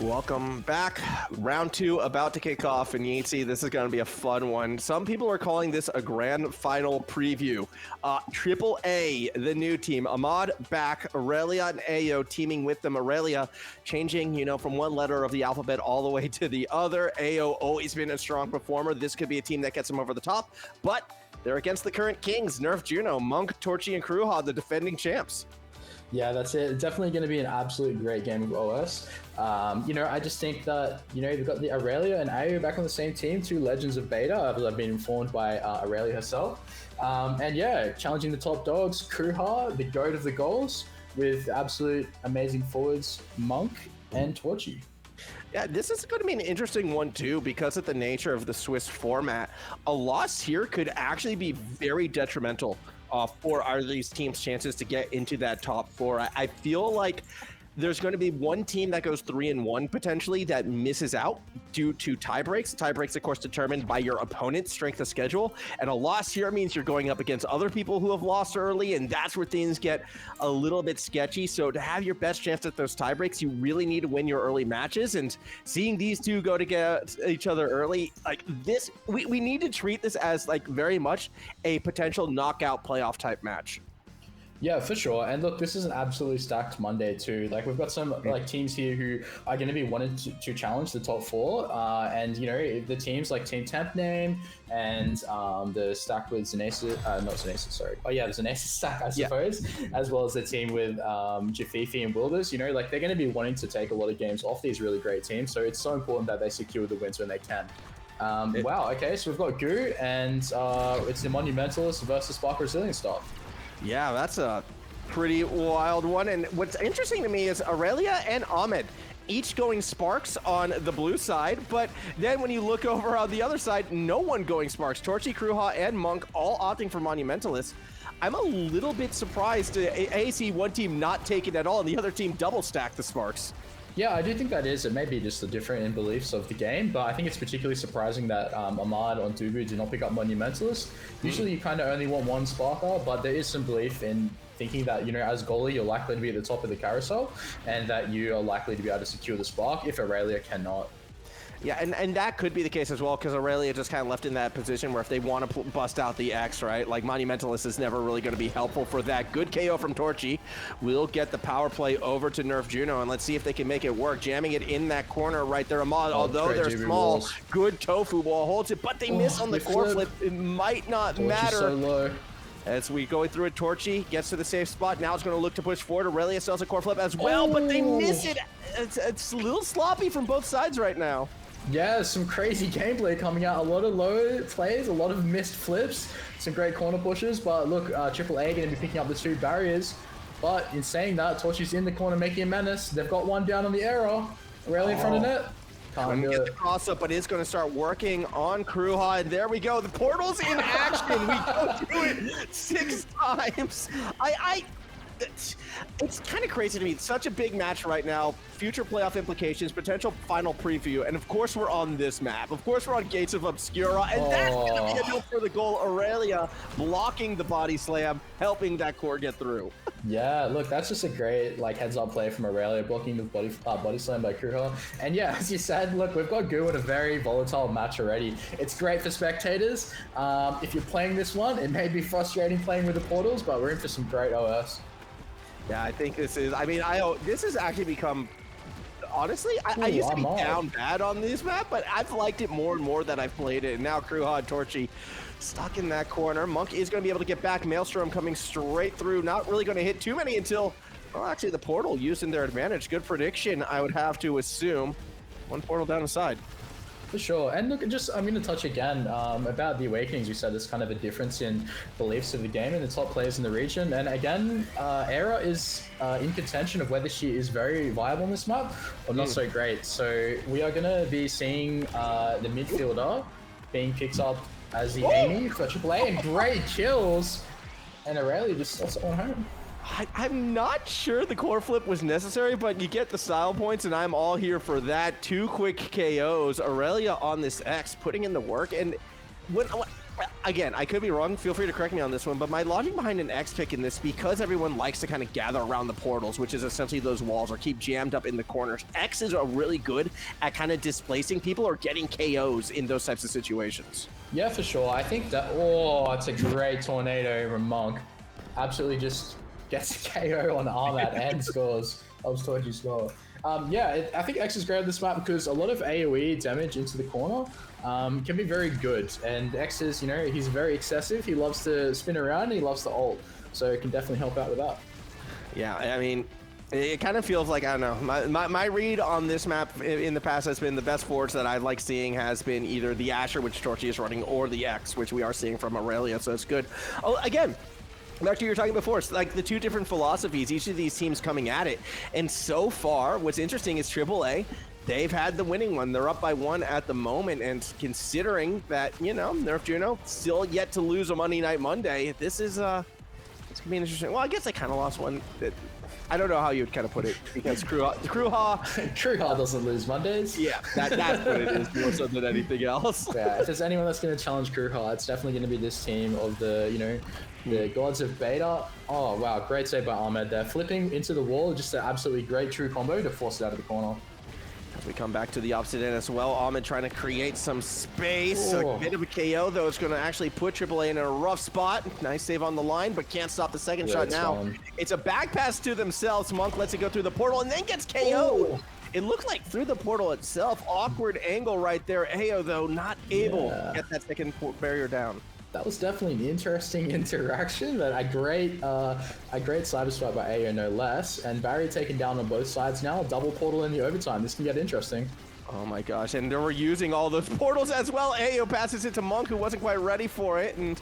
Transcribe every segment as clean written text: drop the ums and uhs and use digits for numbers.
Welcome back. Round 2 about to kick off, and Yeatsy, this is going to be a fun one. Some people are calling this a grand final preview. Triple A, the new team. Ahmad back, Aralia and Aaiyo teaming with them. Aralia changing, from one letter of the alphabet all the way to the other. Aaiyo always been a strong performer. This could be a team that gets them over the top, but they're against the current kings, Nerf Juno, Monk, Torrchi, and Kruha, the defending champs. Yeah, that's it. It's definitely going to be an absolute great game of OS. I just think that, we've got the Aralia and Aaiyo back on the same team, two legends of beta, as I've been informed by Aralia herself. Challenging the top dogs, Kruha, the goat of the goals, with absolute amazing forwards, Monk and Torrchi. Yeah, this is going to be an interesting one, too, because of the nature of the Swiss format. A loss here could actually be very detrimental for these teams' chances to get into that top four. I feel like there's going to be one team that goes 3-1 potentially that misses out due to tie breaks. Tie breaks, of course, determined by your opponent's strength of schedule. And a loss here means you're going up against other people who have lost early, and that's where things get a little bit sketchy. So to have your best chance at those tie breaks, you really need to win your early matches. And seeing these two go to get each other early, like this, we need to treat this as like very much a potential knockout playoff type match. Yeah, for sure. And look, this is an absolutely stacked Monday too. Like we've got some teams here who are going to be wanting to challenge the top four. The teams like Team Temp Name and the stack with Zanesa, not Zanesa, sorry. Oh yeah, the Zanesa stack, I suppose, as well as the team with Jafifi and Wilders. They're going to be wanting to take a lot of games off these really great teams. So it's so important that they secure the wins when they can. Wow, okay, so we've got Goo and it's the Monumentalist versus Spark Resilient stuff. Yeah, that's a pretty wild one. And what's interesting to me is Aralia and Ahmad each going Sparks on the blue side, but then when you look over on the other side, no one going Sparks. Torrchi, Kruha, and Monk all opting for Monumentalists. I'm a little bit surprised to see one team not take it at all and the other team double stack the Sparks. Yeah, I do think that is. It may be just the different in beliefs of the game, but I think it's particularly surprising that Ahmad on Dubu did not pick up Monumentalist. Usually you kind of only want one Sparker, but there is some belief in thinking that, as goalie, you're likely to be at the top of the carousel and that you are likely to be able to secure the Spark if Aralia cannot. Yeah, and that could be the case as well, because Aralia just kind of left in that position where if they want to bust out the X, right, like Monumentalist is never really going to be helpful for that. Good KO from Torrchi. We'll get the power play over to Nerf Juno, and let's see if they can make it work. Jamming it in that corner right there. Ahmad, although they're small, walls. Good tofu ball holds it, but they miss on the core flip. It might not matter. So low. As we go through it, Torrchi gets to the safe spot. Now it's going to look to push forward. Aralia sells a core flip as well, but they miss it. It's a little sloppy from both sides right now. Yeah, some crazy gameplay coming out. A lot of low plays, a lot of missed flips, some great corner pushes. But look, Triple A going to be picking up the two barriers. But in saying that, Torchi's in the corner making a menace. They've got one down on the arrow. Aralia in front of net. Can't get the cross up, but it's going to start working on Kruha. And there we go. The portal's in action. We go through it 6 times. It's kind of crazy to me. It's such a big match right now. Future playoff implications, potential final preview, and of course we're on this map. Of course we're on Gates of Obscura, and that's going to be a note for the goal. Aralia blocking the body slam, helping that core get through. Yeah, look, that's just a great heads-up play from Aralia, blocking the body slam by Kruha. And yeah, as you said, look, we've got Goo in a very volatile match already. It's great for spectators. If you're playing this one, it may be frustrating playing with the portals, but we're in for some great OS. Yeah, I think this is, this has actually become, honestly, I used to be down bad on this map, but I've liked it more and more that I've played it. And now Kruha and Torrchi stuck in that corner. Monk is going to be able to get back. Maelstrom coming straight through. Not really going to hit too many until, well, actually the portal using their advantage. Good prediction, I would have to assume. One portal down the side. For sure. And look, I'm going to touch again about the Awakenings. You said there's kind of a difference in beliefs of the game and the top players in the region. And again, Era is in contention of whether she is very viable in this map or not so great. So we are going to be seeing the midfielder being picked up as the Amy for AAA, and great kills. And Aralia just slots it on home. I'm not sure the core flip was necessary, but you get the style points, and I'm all here for that. 2 quick KOs. Aralia on this X, putting in the work. And Again, I could be wrong. Feel free to correct me on this one, but my logic behind an X pick in this, because everyone likes to kind of gather around the portals, which is essentially those walls, or keep jammed up in the corners. X is really good at kind of displacing people or getting KOs in those types of situations. Yeah, for sure. I think that. Oh, it's a great tornado from Monk. Absolutely just gets a KO on Ahmad and scores. Helps Torrchi score. I think X is great at this map because a lot of AoE damage into the corner can be very good. And X is, he's very excessive. He loves to spin around and he loves to ult. So it can definitely help out with that. Yeah, I mean, it kind of feels like, I don't know, my read on this map in the past has been the best forwards that I like seeing has been either the Asher, which Torrchi is running, or the X, which we are seeing from Aralia. So it's good. Oh, again, back to what you were talking before, it's like the two different philosophies, each of these teams coming at it. And so far, what's interesting is AAA, they've had the winning one. They're up by 1 at the moment. And considering that, Nerf Juno still yet to lose a Monday Night Monday, this is, it's going to be an interesting. Well, I guess they kind of lost one. I don't know how you would kind of put it, because Kruha doesn't lose Mondays. Yeah, that's what it is, more so than anything else. Yeah, if there's anyone that's going to challenge Kruha, it's definitely going to be this team of the, the gods of beta. Oh, wow, great save by Ahmad there. Flipping into the wall, just an absolutely great true combo to force it out of the corner. As we come back to the opposite end as well, Ahmad trying to create some space. Oh. A bit of a KO, though. It's going to actually put AAA in a rough spot. Nice save on the line, but can't stop the second shot now. It's a back pass to themselves. Monk lets it go through the portal and then gets KO. It looked like through the portal itself. Awkward angle right there. Aaiyo, though, not able to get that second barrier down. That was definitely an interesting interaction, but a great cyber strike by Aaiyo, no less. And barrier taken down on both sides now. Double portal in the overtime. This can get interesting. Oh my gosh, and they were using all those portals as well. Aaiyo passes it to Monk, who wasn't quite ready for it, and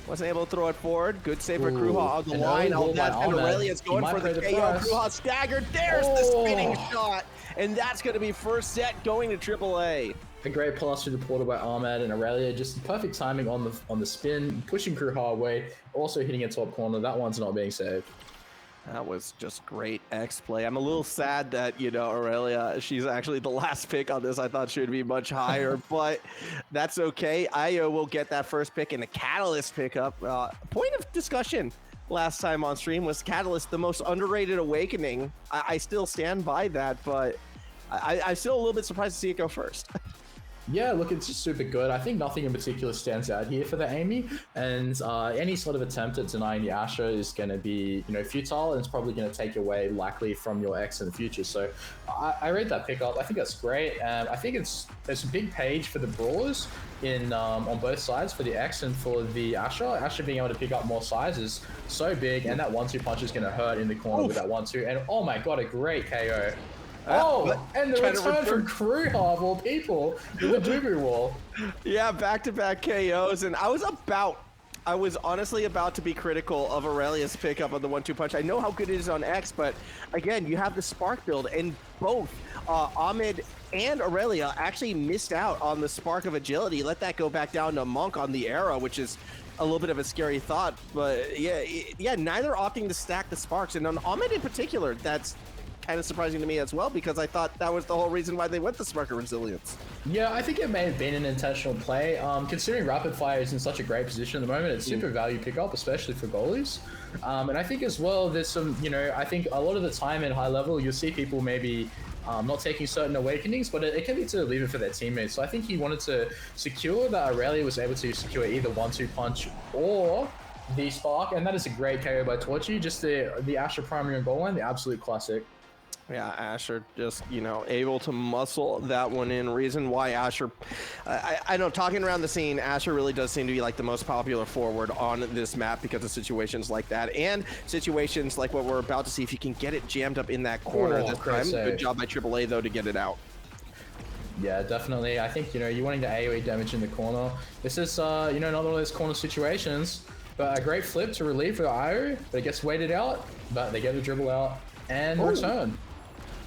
wasn't able to throw it forward. Good save for Kruha on the line. Oh, that's and Aralia's going for the KO. Kruha staggered. There's the spinning shot, and that's going to be first set going to AAA. A great pass through the portal by Ahmad and Aralia, just perfect timing on the spin, pushing Kruha away, also hitting a top corner. That one's not being saved. That was just great X play. I'm a little sad that, Aralia, she's actually the last pick on this. I thought she would be much higher, but that's okay. Aaiyo will get that first pick and a Catalyst pickup. Point of discussion last time on stream was Catalyst the most underrated awakening. I still stand by that, but I'm still a little bit surprised to see it go first. Yeah, look, it's just super good. I think nothing in particular stands out here for the Amy, and any sort of attempt at denying the Asher is going to be, futile, and it's probably going to take away likely from your X in the future. So I read that pickup. I think that's great. I think it's a big page for the brawlers in on both sides for the X and for the Asher. Asher being able to pick up more size is so big, and that 1-2 punch is going to hurt in the corner with that 1-2. And oh my god, a great KO. And the return from Kruha of all people with the Dubu wall. Yeah, back-to-back KOs, and I was honestly about to be critical of Aralia's pickup on the 1-2 punch. I know how good it is on X, but again, you have the spark build, and both Ahmad and Aralia actually missed out on the spark of agility. Let that go back down to Monk on the arrow, which is a little bit of a scary thought. But yeah, neither opting to stack the sparks, and on Ahmad in particular, that's kind of surprising to me as well, because I thought that was the whole reason why they went the Spark of Resilience. Yeah, I think it may have been an intentional play. Considering Rapid Fire is in such a great position at the moment, it's super value pickup, especially for goalies. And I think as well, there's some, I think a lot of the time in high level, you'll see people maybe not taking certain awakenings, but it can be to leave it for their teammates. So I think he wanted to secure that Aralia was able to secure either 1-2 punch or the spark, and that is a great KO by Torrchi. Just the Asher primary and goal line, the absolute classic. Yeah, Asher just, able to muscle that one in. Reason why Asher, I know, talking around the scene, Asher really does seem to be like the most popular forward on this map because of situations like that, and situations like what we're about to see. If you can get it jammed up in that corner this time, good job by AAA though to get it out. Yeah, definitely. I think, you're wanting the AoE damage in the corner. This is, not one of those corner situations, but a great flip to relieve for Aaiyo, but it gets waited out, but they get the dribble out and return.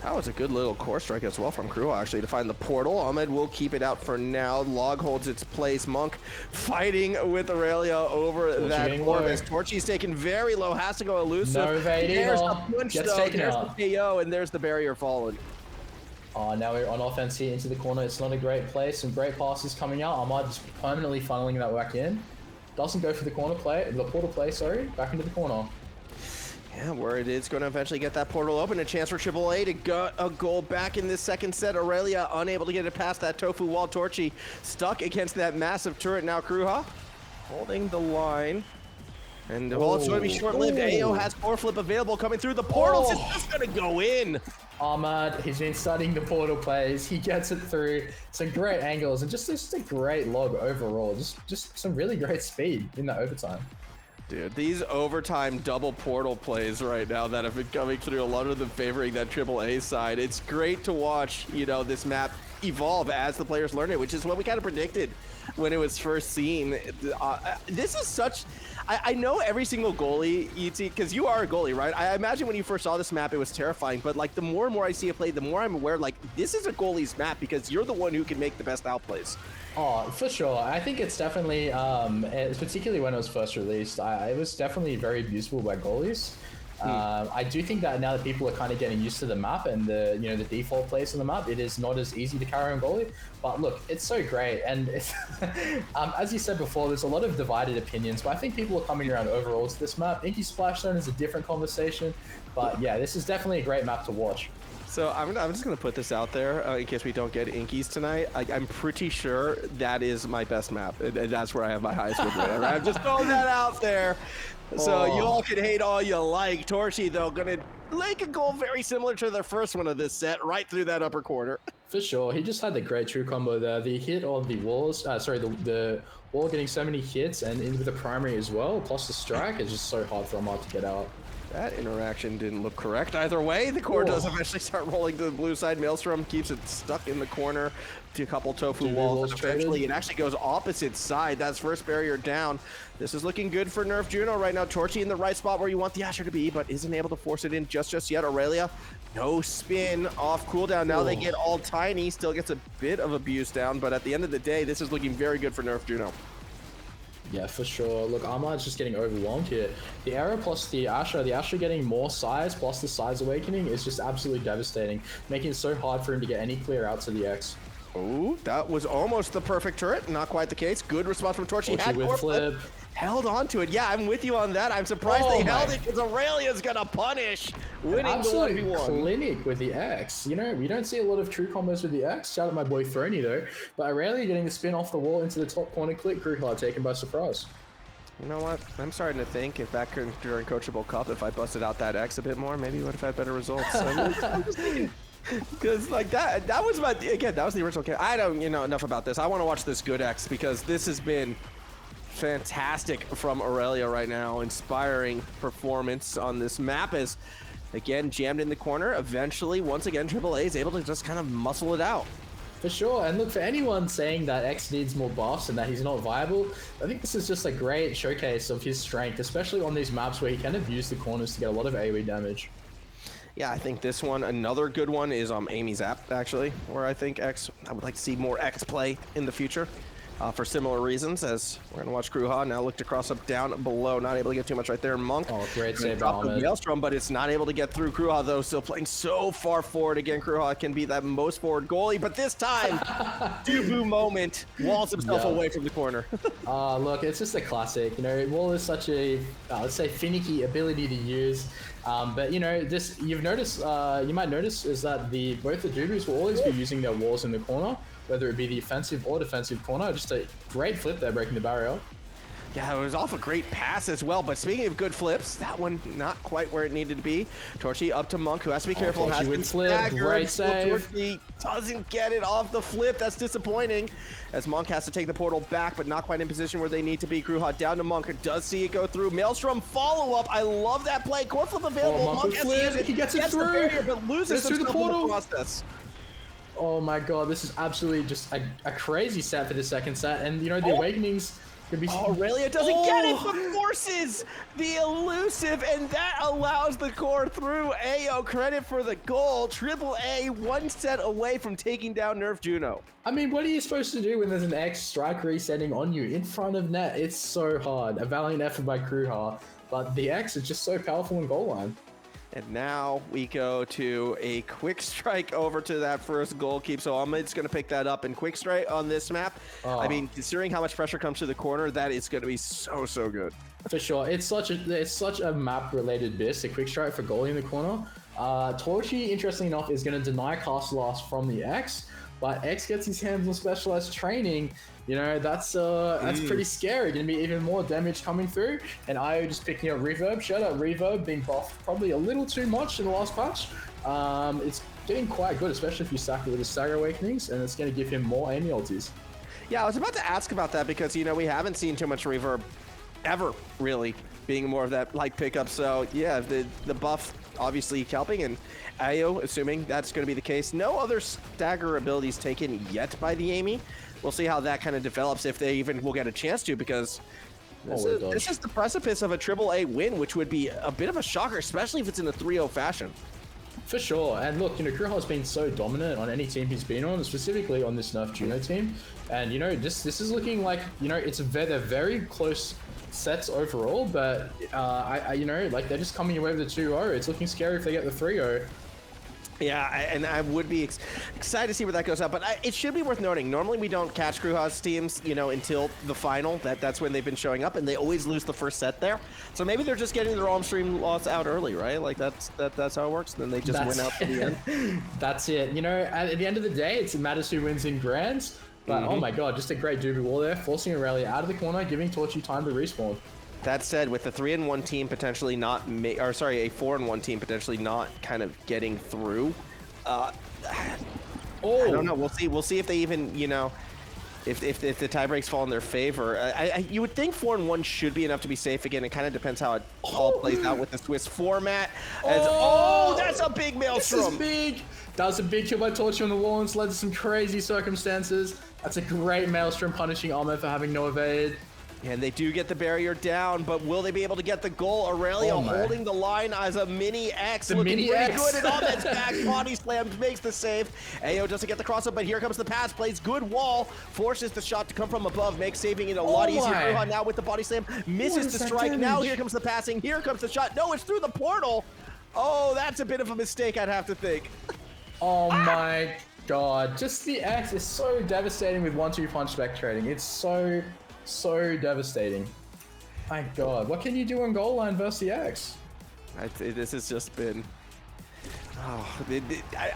That was a good little core strike as well from Kruha, actually, to find the portal. Ahmad will keep it out for now. Log holds its place. Monk fighting with Aralia over that Corvus. Torrchi's taken very low, has to go elusive. No evading. There's the punch, though. There's the KO, and there's the barrier fallen. Now we're on offense here into the corner. It's not a great place. Some great passes coming out. Ahmad just permanently funneling that back in. doesn't go for the corner play, the portal play, sorry, back into the corner. Yeah, where it is going to eventually get that portal open. A chance for AAA to get a goal back in this second set. Aralia unable to get it past that tofu wall. Torrchi stuck against that massive turret. Now Kruha holding the line. And it's going to be short-lived. Aaiyo has core flip available coming through the portals. It's just going to go in. Ahmad, he's been studying the portal plays. He gets it through. Some great angles and just a great log overall. Just some really great speed in the overtime. Dude, these overtime double portal plays right now that have been coming through, a lot of them favoring that AAA side. It's great to watch, you know, this map evolve as the players learn it, which is what we kind of predicted when it was first seen. This is such... I know every single goalie, because you are a goalie, right? I imagine when you first saw this map, it was terrifying, but like the more and more I see it played, the more I'm aware, like, this is a goalie's map because you're the one who can make the best outplays. Oh, for sure. I think it's definitely, particularly when it was first released, it was definitely very useful by goalies. I do think that now that people are kind of getting used to the map and the the default place on the map, it is not as easy to carry on goalie. But look, it's so great, and it's, as you said before, there's a lot of divided opinions. But I think people are coming around overall to this map. Inky Splash Zone is a different conversation, but yeah, this is definitely a great map to watch. So I'm just going to put this out there in case we don't get Inkies tonight. I'm pretty sure that is my best map. And that's where I have my highest win rate. I'm just throwing that out there. So you all can hate all you like. Torrchi, though, going to make a goal very similar to the first one of this set, right through that upper corner. For sure. He just had the great true combo there. The hit on the walls, the wall getting so many hits and into the primary as well, plus the strike is just so hard for Ahmad to get out. That interaction didn't look correct either way. The core does eventually start rolling to the blue side. Maelstrom keeps it stuck in the corner to a couple tofu walls. Eventually, it actually goes opposite side. That's first barrier down. This is looking good for Nerf Juno right now. Torrchi in the right spot where you want the Asher to be, but isn't able to force it in just yet. Aralia, no spin off cooldown. Now they get all tiny. Still gets a bit of abuse down, but at the end of the day, this is looking very good for Nerf Juno. Yeah, for sure. Look, Ahmad's just getting overwhelmed here. The arrow plus the Asher getting more size plus the size awakening is just absolutely devastating, making it so hard for him to get any clear out to the X. Oh, that was almost the perfect turret. Not quite the case. Good response from Torrchi. Had with flip. Held on to it. Yeah, I'm with you on that. I'm surprised they held it because Aralia's going to punish winning absolute the 1v1. Clinic with the X. You know, we don't see a lot of true combos with the X. Shout out my boy Throny though. But Aralia getting the spin off the wall into the top corner click. Kruha taken by surprise. You know what? I'm starting to think if back during Coachable Cup, if I busted out that X a bit more, maybe we would have had better results. Because like that was my, again, that was the original game. I don't enough about this. I want to watch this good X because this has been fantastic from Aralia right now. Inspiring performance on this map is, again, jammed in the corner. Eventually, once again, AAA is able to just kind of muscle it out. For sure, and look, for anyone saying that X needs more buffs and that he's not viable, I think this is just a great showcase of his strength, especially on these maps where he can abuse the corners to get a lot of AoE damage. Yeah, I think this one, another good one is Amy's app, actually, where I think X, I would like to see more X play in the future. For similar reasons, as we're going to watch Kruha now look to cross up down below, not able to get too much right there. Monk, great save by Ahmad. Maelstrom, but it's not able to get through. Kruha, though, still playing so far forward. Again, Kruha can be that most forward goalie, but this time, Dubu moment, walls himself away from the corner. Look, it's just a classic. You know, Wall is such a, let's say, finicky ability to use. But you know, this you might notice is that both the Dubus will always be using their walls in the corner, whether it be the offensive or defensive corner. Just a great flip there, breaking the barrier. Yeah, it was off a great pass as well, but speaking of good flips, that one not quite where it needed to be. Torrchi up to Monk, who has to be careful. Torrchi with flip, great save. Torrchi doesn't get it off the flip. That's disappointing, as Monk has to take the portal back, but not quite in position where they need to be. Kruha down to Monk, does see it go through. Maelstrom follow-up. I love that play. Core flip available. Monk flip. He gets it through. Barrier, but loses through the portal. In the process. Oh my god, this is absolutely just a crazy set for the second set, and you know, the Awakenings could be... Aralia doesn't get it, but forces the elusive, and that allows the core through. Aaiyo, credit for the goal. AAA one set away from taking down Nerf Juno. I mean, what are you supposed to do when there's an X strike resetting on you in front of net? It's so hard. A valiant effort by Kruha, but the X is just so powerful in goal line. And now we go to a quick strike over to that first goal keep. So Ahmad's going to pick that up in quick strike on this map. I mean, considering how much pressure comes to the corner, that is going to be so, so good. For sure. It's such a map-related miss, a quick strike for goalie in the corner. Torrchi, interestingly enough, is going to deny castle loss from the X, but X gets his hands on specialized training. You know, that's pretty scary. Going to be even more damage coming through. And Aaiyo just picking up reverb. Shout out reverb being buffed probably a little too much in the last patch. It's getting quite good, especially if you stack it with the Stagger Awakenings, and it's going to give him more aiming ultis. Yeah, I was about to ask about that because, you know, we haven't seen too much reverb ever, really, being more of that like pickup. So, yeah, the buff obviously helping, and Aaiyo, assuming that's going to be the case. No other stagger abilities taken yet by the Amy. We'll see how that kind of develops, if they even will get a chance to, because this is the precipice of a AAA win, which would be a bit of a shocker, especially if it's in a 3-0 fashion. For sure. And look, you know, Kruha has been so dominant on any team he's been on, specifically on this Nerf Juno team. And, you know, this is looking like, you know, they're very close sets overall, but, you know, like, they're just coming away with the 2-0. It's looking scary if they get the 3-0. Yeah, and I would be excited to see where that goes out, but it should be worth noting. Normally, we don't catch Kruha's teams, you know, until the final. That's when they've been showing up, and they always lose the first set there. So maybe they're just getting their on-stream loss out early, right? Like that's how it works. Then they just win out to the end. That's it. You know, at the end of the day, it matters who wins in grands. But oh my god, just a great doobie wall there, forcing Aralia out of the corner, giving Torrchi time to respawn. That said, with the 3-1 team potentially not, a 4-1 team potentially not kind of getting through, I don't know. We'll see if they even, you know, if the tie breaks fall in their favor. You would think 4-1 should be enough to be safe again. It kind of depends how it all plays out with the Swiss format. That's a big maelstrom. This is big. That was a big kill by Torrchi on the wall, and it's led to some crazy circumstances. That's a great maelstrom punishing Ahmad for having no evade. And they do get the barrier down, but will they be able to get the goal? Aralia holding the line as a mini X, looking pretty good, and Ahmed's back, body slammed, makes the save. Aaiyo doesn't get the cross-up, but here comes the pass, plays good wall, forces the shot to come from above, makes saving it a lot easier. Kruha now with the body slam, misses the strike. Now here comes the passing, here comes the shot. No, it's through the portal. Oh, that's a bit of a mistake, I'd have to think. Oh my god, just the X is so devastating with 1-2 punch spectating. It's so devastating. My god, what can you do on goal line versus the X? This has just been...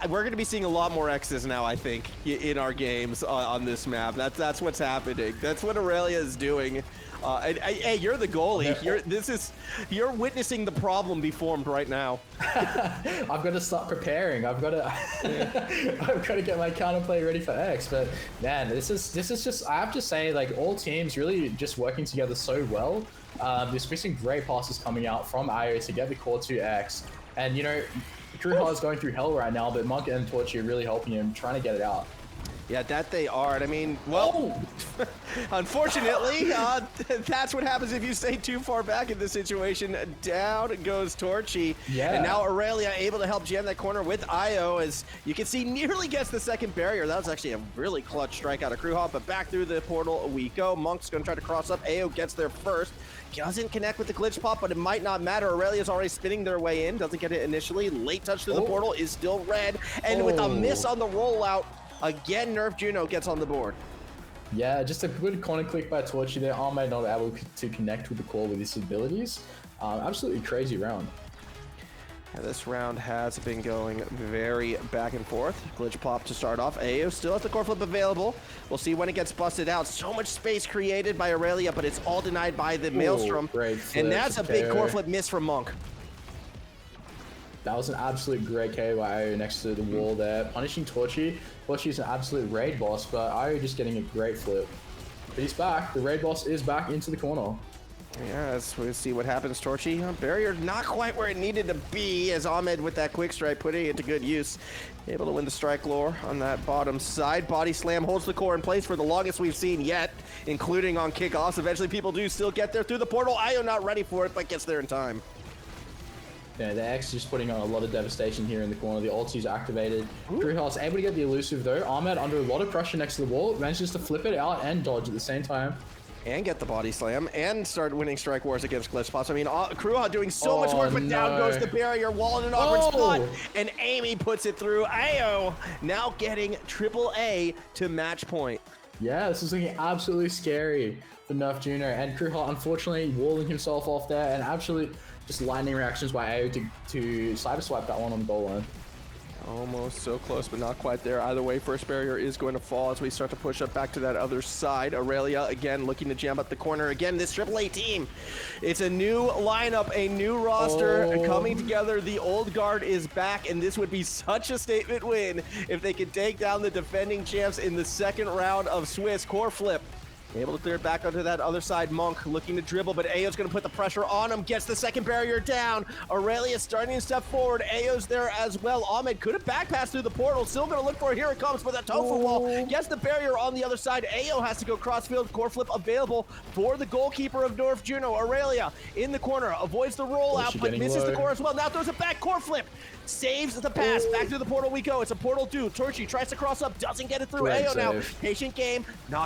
we're going to be seeing a lot more X's now, I think, in our games on this map. That's what's happening. That's what Aralia is doing. Hey, you're the goalie. You're witnessing the problem be formed right now. I've got to start preparing. I've got to get my counterplay ready for X. But man, this is just, I have to say, like, all teams really just working together so well. There's some great passes coming out from Aaiyo to get the core to X, and you know, Kruha is going through hell right now, but Monk and Torrchi are really helping him, trying to get it out. Yeah, that they are. And I mean, well, unfortunately, that's what happens if you stay too far back in this situation. Down goes Torrchi. Yeah. And now Aralia able to help jam that corner with Aaiyo, as you can see, nearly gets the second barrier. That was actually a really clutch strike out of Kruha, but back through the portal we go. Monk's going to try to cross up. Aaiyo gets there first. Doesn't connect with the glitch pop, but it might not matter. Aralia's already spinning their way in. Doesn't get it initially. Late touch through the portal is still red. And with a miss on the rollout, again, Nerf Juno gets on the board. Yeah, just a good corner click by Torrchi there. Ahmad not able to connect with the core with his abilities. Absolutely crazy round. Yeah, this round has been going very back and forth. Glitch pop to start off. Aaiyo still has the core flip available. We'll see when it gets busted out. So much space created by Aralia, but it's all denied by the Maelstrom. And that's a big core flip miss from Monk. That was an absolute great KO by Aaiyo next to the wall there, punishing Torrchi. Torrchi's an absolute raid boss, but Aaiyo just getting a great flip. But he's back. The raid boss is back into the corner. Yeah, we'll see what happens. Torrchi, barrier not quite where it needed to be, as Ahmad with that quick strike putting it to good use. Able to win the strike lore on that bottom side. Body slam holds the core in place for the longest we've seen yet, including on kickoffs. Eventually people do still get there through the portal. Aaiyo not ready for it, but gets there in time. Yeah, the X is just putting on a lot of devastation here in the corner. The ulti's activated. Kruha's able to get the elusive though. Ahmad under a lot of pressure next to the wall, manages to flip it out and dodge at the same time. And get the body slam and start winning strike wars against glitch spots. I mean, Kruha doing so much work, but down goes the barrier, wall in an awkward spot, and Amy puts it through. Aaiyo now getting AAA to match point. Yeah, this is looking absolutely scary for Nerf Juno, and Kruha unfortunately walling himself off there, and absolutely just lightning reactions by Aaiyo to sideswipe that one on the goal line. Almost so close, but not quite there. Either way, first barrier is going to fall as we start to push up back to that other side. Aralia, again, looking to jam up the corner. Again, this AAA team. It's a new lineup, a new roster coming together. The old guard is back, and this would be such a statement win if they could take down the defending champs in the second round of Swiss. Core flip. Able to clear it back onto that other side. Monk looking to dribble, but Aio's going to put the pressure on him. Gets the second barrier down. Aralia starting to step forward. Aio's there as well. Ahmad could have back passed through the portal. Still going to look for it. Here it comes for that tofu wall. Gets the barrier on the other side. Aio has to go crossfield. Core flip available for the goalkeeper of Nerf Juno. Aralia in the corner. Avoids the rollout, but misses the core as well. Now throws it back. Core flip. Saves the pass. Back to the portal we go. It's a portal 2. Torrchi tries to cross up. Doesn't get it through. Aio now. Patient game. Not